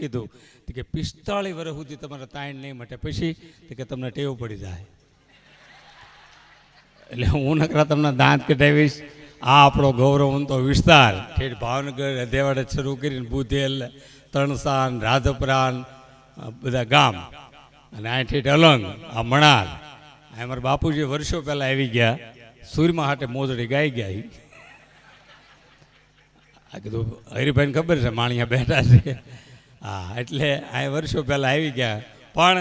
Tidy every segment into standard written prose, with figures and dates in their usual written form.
કીધું કે 45 વર્ષ સુધી તમારે તાણ નહીં મટે, પછી કે તમને ટેવ પડી જાય. એટલે હું નકરા તમને દાંત કઢાવીશ. આ આપણો ગૌરવવંતો વિસ્તાર ઠેઠ ભાવનગર દેવાડે શરૂ કરીને બુધેલ, તણસાન, રાજપરાન બધા ગામ અને આ ઠેઠ અલંગ, આ મણાર, આ અમારા બાપુજી વર્ષો પહેલાં આવી ગયા. સૂરમાં હાટે મોજડી ગાઈ ગયા. આ કીધું હરિભાઈને ખબર છે માણિયા બેઠા છે. હા, એટલે આ વર્ષો પહેલાં આવી ગયા. પણ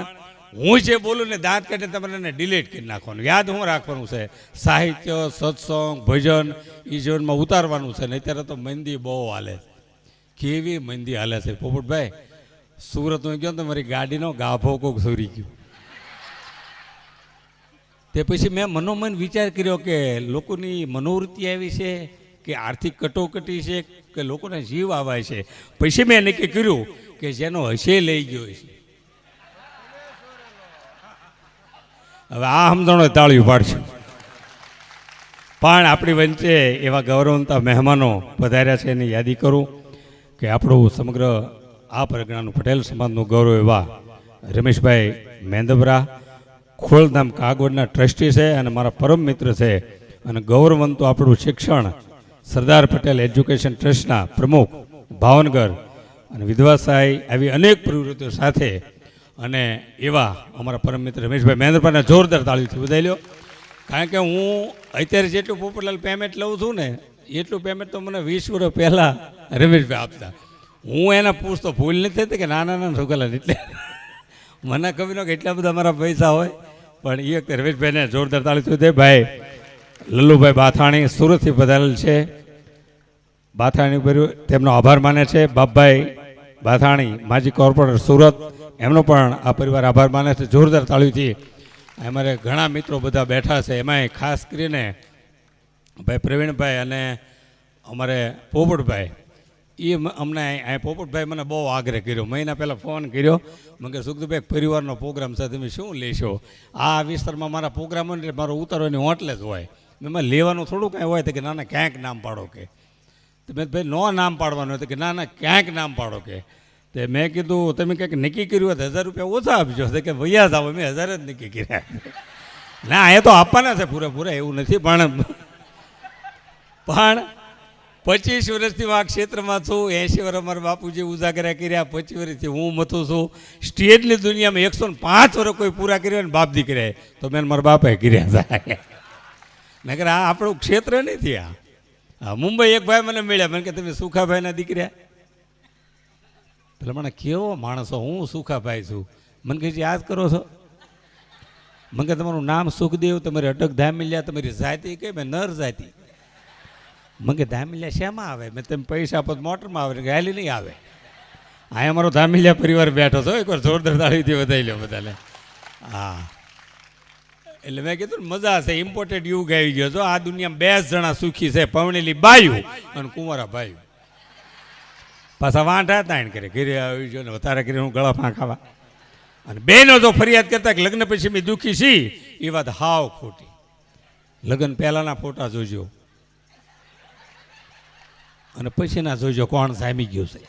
હું જે બોલું ને દાંત કાઢીને તમારે એને ડિલીટ કરી નાખવાનું. યાદ હું રાખવાનું છે, સાહિત્ય, સત્સંગ, ભજન એ જીવનમાં ઉતારવાનું છે. ને અત્યારે તો મંદી બહુ હાલે છે. કેવી મંદી હાલે છે પોપટભાઈ. સુરત હું ગયો તો મારી ગાડીનો ગાભો કોક સોરી ગયો. તે પછી મેં મનોમન વિચાર કર્યો કે લોકોની મનોવૃત્તિ આવી છે કે આર્થિક કટોકટી છે કે લોકોના જીવ આવાય છે. પછી મેં નક્કી કર્યું કે જેનો હશે લઈ ગયો છે. હવે આ સમજણો તાળીઓ પાડશું. પણ આપણી વચ્ચે એવા ગૌરવવંતા મહેમાનો પધાર્યા છે એની યાદી કરું કે આપણું સમગ્ર આ પરગણાનું પટેલ સમાજનું ગૌરવ એવા રમેશભાઈ મેંદબરા, ખોલધામ કાગવડના ટ્રસ્ટી છે અને મારા પરમ મિત્ર છે. અને ગૌરવવંતું આપણું શિક્ષણ સરદાર પટેલ એજ્યુકેશન ટ્રસ્ટના પ્રમુખ ભાવનગર અને વિધવા સહાય આવી અનેક પ્રવૃત્તિઓ સાથે અને એવા અમારા પરમ મિત્ર રમેશભાઈ મહેન્દ્રભાઈને જોરદાર તાળીથી વધાવી લ્યો. કારણ કે હું અત્યારે જેટલું પોપટલાલ પેમેન્ટ લઉં છું ને એટલું પેમેન્ટ તો મને 20 વર્ષ પહેલાં રમેશભાઈ આપતા. હું એને પૂછતો ભૂલ નથી થતી કે નાના છોકરા એટલે મને ખબર ન કે એટલા બધા મારા પૈસા હોય. પણ એ વખતે રમેશભાઈને જોરદાર તાળીથી વધાવી. ભાઈ લલ્લુભાઈ બાથાણી સુરતથી પધારેલ છે. બાથાણી પર તેમનો આભાર માને છે. બાપભાઈ બાથાણી માજી કોર્પોરેટર સુરત, એમનો પણ આ પરિવાર આભાર માને છે જોરદાર તાળીથી. અમારે ઘણા મિત્રો બધા બેઠા છે. એમાંય ખાસ કરીને ભાઈ પ્રવીણભાઈ અને અમારે પોપટભાઈ, એ અમને અહીં પોપટભાઈ મને બહુ આગ્રહ કર્યો. મહિના પહેલાં ફોન કર્યો. મને કે સુખદુભાઈ પરિવારનો પ્રોગ્રામ છે, તમે શું લેશો? આ વિસ્તારમાં મારા પ્રોગ્રામ હોય એટલે મારો ઉતારવાની હોટલે જ હોય. એમાં લેવાનું થોડું કાંઈ હોય તો કે ના ક્યાંક નામ પાડો કે. તમે ભાઈ નો નામ પાડવાનું હોય તો કે ના ક્યાંક નામ પાડો કે. તે મેં કીધું તમે કંઈક નક્કી કર્યું હોય તો 1000 રૂપિયા ઓછા આપજો. તો કે વૈયા જ આવો. મેં 1000 જ નક્કી કર્યા. ના, એ તો આપવાના છે પૂરેપૂરા, એવું નથી. પણ 25 વર્ષથી હું આ ક્ષેત્રમાં છું. 80 વર્ષ મારા બાપુજી ઉજાગરા કર્યા. 25 વર્ષથી હું મથું છું. સ્ટેજની દુનિયામાં 105 વર્ષ કોઈ પૂરા કર્યા ને બાપ દીકરાએ તો મેં મારા બાપાએ કર્યા હતા. નકર આ આપણું ક્ષેત્ર નથી. આ મુંબઈ એક ભાઈ મને મળ્યા. મને કે તમે સુખાભાઈના દીકરા? પેલા મને કેવો માણસો, હું સુખાભાઈ છું. મને કહે છે યાદ કરો છો? મને કે તમારું નામ સુખદેવ, તમારી અટક ધામિલ્યા, તમારી જાતિ કઈ? મેં નર જાતિ. મને કે ધામિલ્યા શેમાં આવે? મેં તમે પૈસા આપો મોટરમાં આવે, ગાલી નહીં આવે. આ અમારો ધામિલ્યા પરિવાર બેઠો છો. એકવાર જોરદાર તાળીથી વધાવી લો બધાને. હા, એટલે મેં કીધું ને મજા છે. ઇમ્પોર્ટેડ યુગ આવી ગયો છો. આ દુનિયામાં 2 જણા સુખી છે, પવણેલી બાયું અને કુંવારા ભાઈ. પાછા વાંઢા તાણ કરે ઘરે આવી ગયો ને વધારે કરીને હું ગળા ફાંકાવા. અને બેનો જો ફરિયાદ કરતા કે લગ્ન પછી મેં દુઃખી છી, એ વાત હાવ ખોટી. લગ્ન પહેલાંના ફોટા જોજો અને પછીના જોજો કોણ જામી ગયું છે.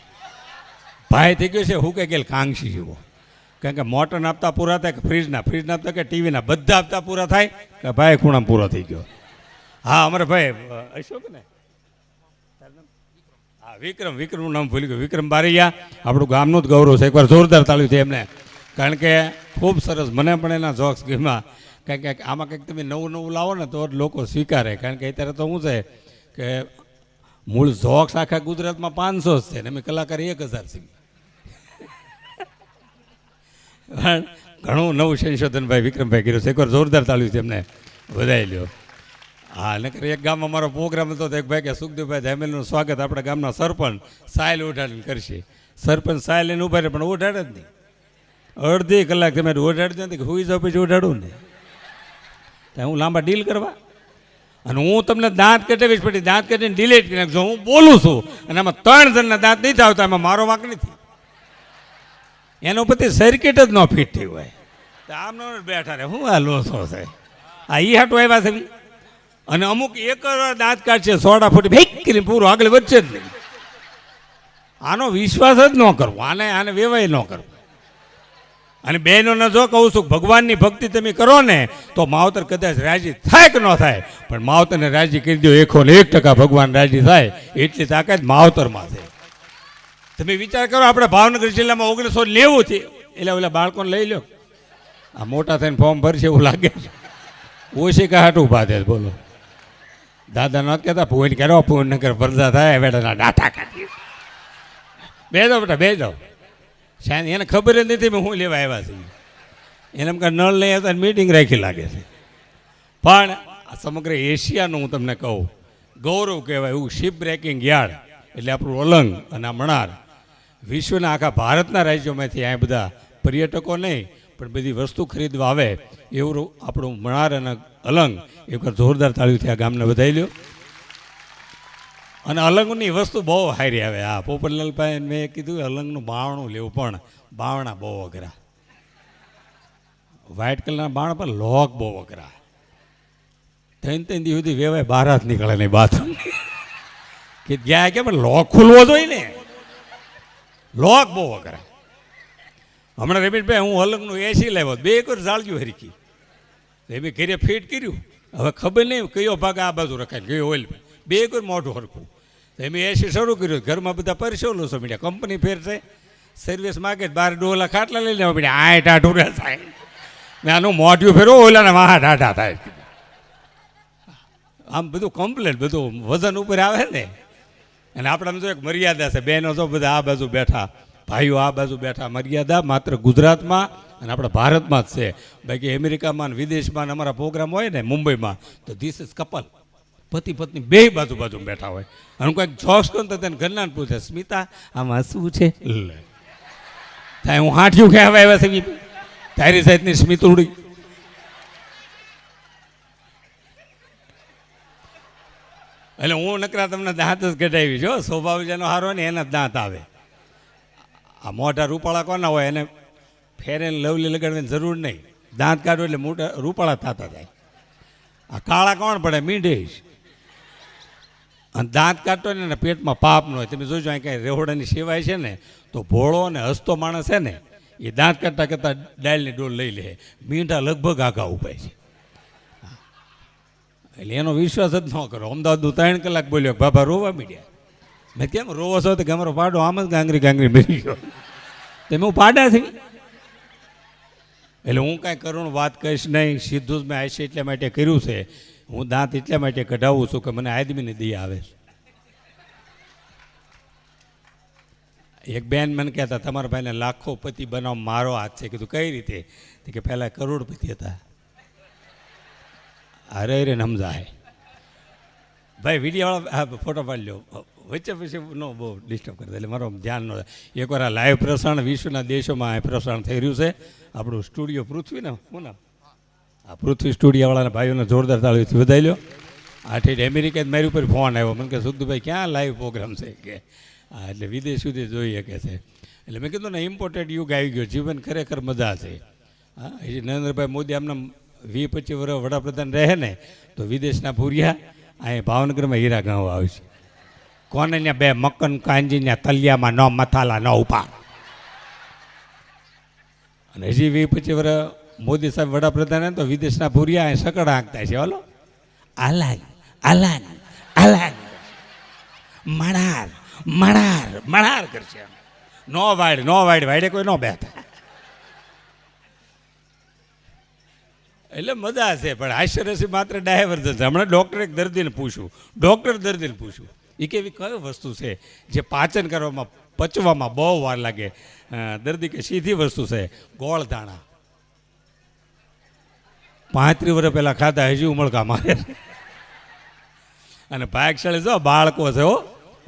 ભાઈ થઈ ગયો છે હું કે ગયેલ કાંક્ષી જેવો. કારણ કે મોટર આપતા પૂરા થાય કે ફ્રીજના આપતા કે ટીવીના બધા આપતા પૂરા થાય કે ભાઈ ખૂણામાં પૂરો થઈ ગયો. હા, અમારે ભાઈ અશોક ને, હા વિક્રમનું નામ ભૂલી ગયું. વિક્રમ બારૈયા આપણું ગામનું જ ગૌરવ છે. એકવાર જોરદાર તાળીઓ છે એમને. કારણ કે ખૂબ સરસ. મને પણ એના જોક્સ ગમ્યા. કારણ કે આમાં કંઈક તમે નવું લાવો ને તો જ લોકો સ્વીકારે. કારણ કે અત્યારે તો શું છે કે મૂળ જોક્સ આખા ગુજરાતમાં 500 જ છે ને અમે કલાકાર 1000 છે. પણ ઘણું નવું સંશોધન ભાઈ વિક્રમભાઈ કર્યું છે. એકવાર જોરદાર તાળીઓ છે એમને વધાવી લ્યો. હા, નકર એક ગામમાં મારો પ્રોગ્રામ હતો તો એક ભાઈ કે સુખદેવભાઈ ધામેલનું સ્વાગત આપણા ગામના સરપંચ સાયલ ઉઠાડીને કરશે. સરપંચ સાયલ લઈને ઉભા રહે પણ ઉઠાડે જ નહીં. અડધી કલાક તમે ઉઠાડજો નથી કે હુઈ જાવ પછી ઉઠાડું ને. ત્યાં હું લાંબા ડીલ કરવા અને હું તમને દાંત કટાવીશ પછી દાંત કાઢીને ડિલીટ કરી નાખજો. હું બોલું છું અને આમાં 3 જણના દાંત નહીં આવતા, એમાં મારો વાંક નથી. એનો પછી સર્કિટ જ ન ફિટ થઈ હોય તો આમ બેઠા રહે. હું આ લોસો છે આ ઈ હાટું આવ્યા છે. અને અમુક એક દાંત કાઢશે સોડા ફૂટી ભેક કરીને પૂરો આગળ વધશે જ નહીં. આનો વિશ્વાસ જ ન કરવો, આને વેવાય ન કરવો. અને બહેનોને જો કહું છું, ભગવાનની ભક્તિ તમે કરો ને તો માવતર કદાચ રાજી થાય કે ન થાય, પણ માવતરને રાજી કરી દો 101% ભગવાન રાજી થાય એટલી તાકાત માવતરમાં છે. તમે વિચાર કરો, આપણે ભાવનગર જિલ્લામાં 1990 થી એટલે ઓલા બાળકોને લઈ લો, આ મોટા થઈને ફોર્મ ભરશે એવું લાગે છે. ઓછી હાટું ઉભા થાય, બોલો. દાદા નથી કહેતા ફોન કરો, ફોન ન કરે ભરતા થાય બેટાના ડાટા કાઢી. બે જાઓ બેટા, બે જાઓ. શાયદ એને ખબર જ નથી મેં હું લેવા આવ્યા છે. એને એમ કે નળ લઈ આવતા મીટિંગ રાખી લાગે છે. પણ સમગ્ર એશિયાનું હું તમને કહું ગૌરવ કહેવાય એવું શિપ બ્રેકિંગ યાર્ડ એટલે આપણું અલંગ અને આ મણાર વિશ્વના આખા ભારતના રાજ્યોમાંથી આ બધા પર્યટકો નહીં પણ બધી વસ્તુ ખરીદવા આવે એવું આપણું મણાર અને અલંગ એકવાર જોરદાર તાળીઓથી આ ગામને વધાવી લ્યો. અને અલંગની વસ્તુ બહુ હારી આવે. હા, પોપટલાલભાઈ મેં કીધું અલંગનું બાવણું લેવું, પણ બાવણા બહુ અઘરા. વ્હાઇટ કલરના બાણ પર લોક બહુ અઘરા. 3 દિવસ સુધી વેવાય બહાર જ નીકળે નહીં બાથરૂમ કે ગયા કે પણ લોક ખુલવો જોઈએ ને, લોક બહુ અઘરા. હમણાં રમીશભાઈ હું અલંગનું એસી લાવ્યો, 2 એકર જાળજ્યું હરીકી એમ ઘરે ફિટ કર્યું. હવે ખબર નહીં કયો ભાગ આ બાજુ રખાય, કયો ઓઇલ 2 એકર મોઢું હરખું એમ એસી શરૂ કર્યું. ઘરમાં બધા પરસેલો છો મીડિયા, કંપની ફેરશે, સર્વિસ માગે 12 ડોલા ખાટલા લઈ લેવા મીડિયા, આ ટાઢું રહે થાય. મેં આનું મોઢું ફેરવો, ઓલાને વાહ ટાઢા થાય. આમ બધું કમ્પ્લેટ, બધું વજન ઉપર આવે ને. અને આપણામાં તો એક મર્યાદા છે. બહેનો તો બધા આ બાજુ બેઠા, ભાઈઓ આ બાજુ બેઠા. મર્યાદા માત્ર ગુજરાતમાં અને આપણા ભારતમાં જ છે. બાકી અમેરિકામાં વિદેશમાં અમારા પ્રોગ્રામ હોય ને મુંબઈમાં તો ધીસ ઇઝ કપલ, પતિ પત્ની બે બાજુ બેઠા હોય. અને કોઈક જોક્સ કરો તો તેને ઘરના પૂછે, સ્મિતા આમાં શું છે? થાય હું હાંઠ્યું કહેવા આવ્યા છે તારી સાઈડની સ્મિતુડી. એટલે હું નકરા તમને દાંત જ કઢાવી જો, સ્વભાવ જેનો હારો ને એના જ દાંત આવે. આ મોઢા રૂપાળા કોના હોય એને ફેર એન્ડ લવલી લગાડવાની જરૂર નહીં. દાંત કાઢો એટલે મોટા રૂપાળા થતા જાય. આ કાળા કોણ પડે? મીંઢેશ. અને દાંત કાઢતો ને પેટમાં પાપ ન હોય. તમે જોજો અહીં કાંઈ રેહોડાની સેવાય છે ને તો ભોળો અને હસતો માણસ છે ને એ દાંત કાઢતા કરતાં ડાયલની ડોલ લઈ લે. મીંઢા લગભગ આઘા ઉપાય છે. એટલે એનો વિશ્વાસ જ ન કરો. અમદાવાદનું 3 કલાક બોલ્યો બાબા રોવા મીડ્યા. મેં કેમ રોવો છો? તો કે અમારો પાડો આમ જ ગાંગરી મરી ગયો. તમે હું પાડા થઈ. એટલે હું કાંઈ કરુણ વાત કહીશ નહીં. સીધું જ મેં આશી એટલા માટે કર્યું છે. હું દાંત એટલા માટે કઢાવું છું કે મને આદમીની દયા આવે છે. એક બેન મને કહેતા તમારા ભાઈને લાખો પતિ બનાવ મારો હાથ છે. કીધું કઈ રીતે? કે પહેલાં કરોડપતિ હતા. અરે રે સમજાય ભાઈ. વિડીયોવાળા ફોટો પાડી લો વચ્ચે પછી ન બહુ ડિસ્ટર્બ કરતા એટલે મારો ધ્યાન ન. એકવાર આ લાઈવ પ્રસારણ વિશ્વના દેશોમાં આ પ્રસારણ થઈ રહ્યું છે. આપણું સ્ટુડિયો પૃથ્વી ને શું નામ? આ પૃથ્વી સ્ટુડિયોવાળાના ભાઈઓને જોરદાર તાળીઓથી વધાવી લો. આઠ અમેરિકા મારી ઉપર ફોન આવ્યો મને કે સુખદુભાઈ ક્યાં લાઈવ પ્રોગ્રામ છે કે હા એટલે વિદેશ સુધી જોઈ શકે છે. એટલે મેં કીધું ને ઇમ્પોર્ટેડ યુગ આવી ગયો. જીવન ખરેખર મજા છે. હા એ નરેન્દ્રભાઈ મોદી આમના 20-25 વર્ષ વડાપ્રધાન રહે ને તો વિદેશના ભૂરિયા અહીં ભાવનગરમાં હીરા ગણવા આવે છે. કોને ત્યાં 2 મક્કન કાંજીના તલિયામાં ન મથાલા ન ઉપા. અને હજી 20-25 વર્ષ મોદી સાહેબ વડાપ્રધાન તો વિદેશના ભૂરિયા અહીં સકડા આંકતા છે. હલો આલાન આલાન આલાન મણાર મણાર મણાર કરશે. નો વાડે કોઈ ન બેઠા. એટલે મજા છે. પણ આશ્ચર્ય માત્ર ડાયવર્જન છે. હમણાં ડૉક્ટર એક દર્દીને પૂછ્યું એ કેવી કઈ વસ્તુ છે જે પાચન કરવામાં પચવામાં બહુ વાર લાગે? દર્દી કે સીધી વસ્તુ છે ગોળ ધાણા. 35 વર્ષ પહેલાં ખાધા હજી ઉમળકા મારે. અને ભાગશાળી છો બાળકો છે. હો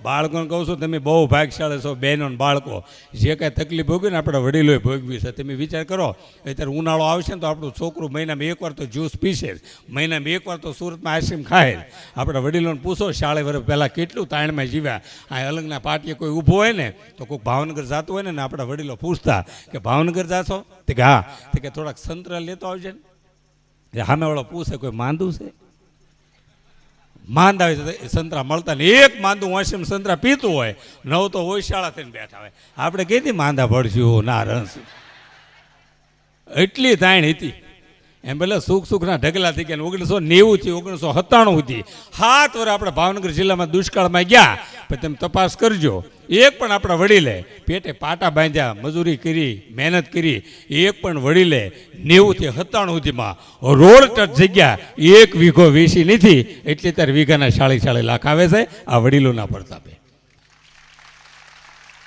બાળકોને કહું છું તમે બહુ ભાગશાળી છો. બહેનો બાળકો જે કાંઈ તકલીફ ભોગવી ને આપણા વડીલોએ ભોગવી છે. તમે વિચાર કરો અત્યારે ઉનાળો આવશે ને તો આપણું છોકરું મહિનામાં 1 વાર તો જ્યુસ પીશે, મહિનામાં 1 વાર તો સુરતમાં આઈસ્ક્રીમ ખાય. આપણા વડીલોને પૂછો 40 વર્ષ પહેલાં કેટલું તાણમાં જીવ્યા. આ અલગના પાટીએ કોઈ ઊભો હોય ને તો કોઈ ભાવનગર જતું હોય ને આપણા વડીલો પૂછતા કે ભાવનગર જાશો? તે કે હા. તે કે થોડાક સંતરા લેતો આવજે ને. સામેવાળો પૂછે કોઈ માંદું છે? માંદા હોય સંતરા મળતા ને એક માંદું વાંસીમાં સંતરા પીતું હોય, 9 તો ઓયશાળા થઈને બેઠા હોય. આપણે કીધી માંદા પડશું ના રસ, એટલી તાણ હતી. એમ પેલા સુખના ઢગલા થઈ ગયા. 1990 થી 1997 સુધી 7 વર્ષ આપણે ભાવનગર જિલ્લામાં દુષ્કાળમાં ગયા. પણ તમે તપાસ કરજો, એક પણ આપણા વડીલે પેટે પાટા બાંધ્યા, મજૂરી કરી, મહેનત કરી, એક પણ વડીલે 90 થી 97 સુધીમાં રોડ ટચ જગ્યા 1 વીઘો વેચી નથી. એટલે ત્યારે વીઘાના 40 લાખ આવે છે આ વડીલોના પ્રતાપે.